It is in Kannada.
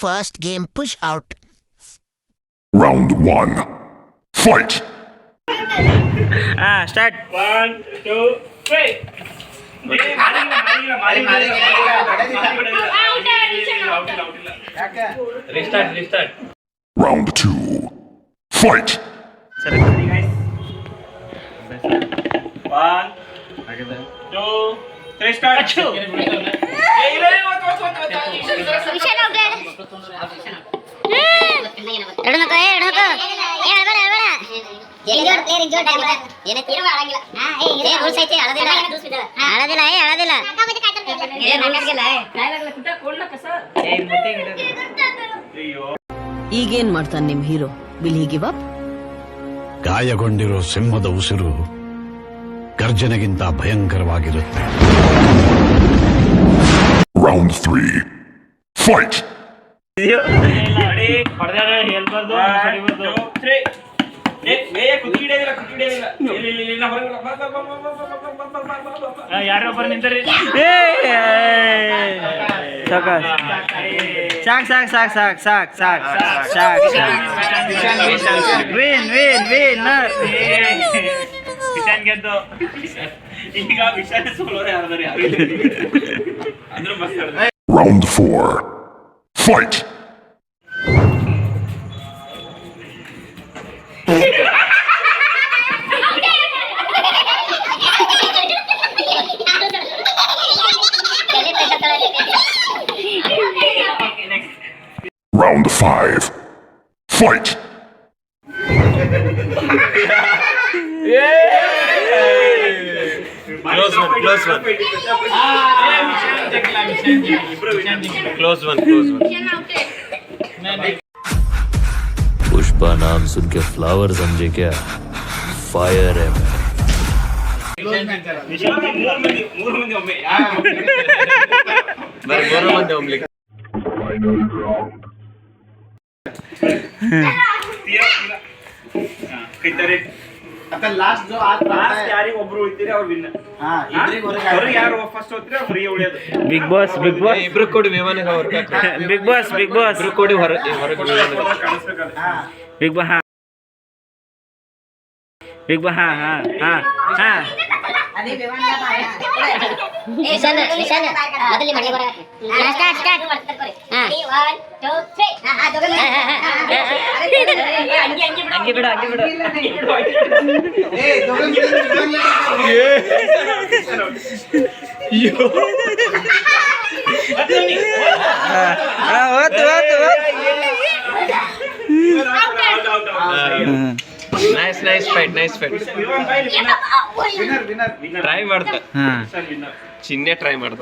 first game push out. Round 1. Fight! Start. 1, 2, 3. Restart. Round 2. Fight! 1, 2, 3, start. Vision out ಎರಡು ನಕ ಈಗೇನ್ ಮಾಡ್ತಾನೆ ನಿಮ್ ಹೀರೋ? Will he give up? ಗಾಯಗೊಂಡಿರೋ ಸಿಂಹದ ಉಸಿರು ಗರ್ಜನೆಗಿಂತ ಭಯಂಕರವಾಗಿರುತ್ತೆ. Round 3. Fight! ಯಾರೊಬ್ಬರು ನಿಂತರಿ ವಿನ್ನರ್. ವಿಷನ್ ಗೆದ್ದು ಈಗ ವಿಷನ್ ಸೋಲೋರೆ ಯಾರ್ದಾರೆ ಅಂದ್ರೆ ಮಸ್ತ್. Round 4. Fight! Round 5. Fight! Close one. Pushpa नाम सुन के फ्लावर समझे क्या? फायर है मैं. ಮೂರು ಮಂದಿ ಒಮ್ಮೆ ಕೈತಾರೆ ಲಾಸ್ಟ್ ಯಾರಿಗೆ ಒಬ್ರು ಉಳಿತೀರಿ ಅವ್ರು ವಿನ್. ಯಾರು ಫಸ್ಟ್ ಹೋಗ್ತೀರಿ ಅವ್ರು ಫ್ರೀ ಉಳಿಯೋದು. ಬಿಗ್ ಬಾಸ್ ಇಬ್ರು ಕೊಡಿ ವಿಮಾನಕ್ಕೆ ಅವ್ರು ಬಿಗ್ ಬಾಸ್ ಇಬ್ರು ಕೊಡಿ ಹೊರಗೆ ಕಾಣಿಸ್ಬೇಕಲ್ಲ. ಬಿಗ್ ಬಾಸ್ ವಿಷನ್ ಮೊದಲೇ ಮನೆ ಬರ ಸ್ಟಾರ್ಟ್ 1, 2, 3 ಹಂಗೆ ಬಿಡ ನೈಸ್ ಫೈಟ್ ಟ್ರೈ ಮಾಡ್ದ ಚಿನ್ನೆ ಟ್ರೈ ಮಾಡ್ದ.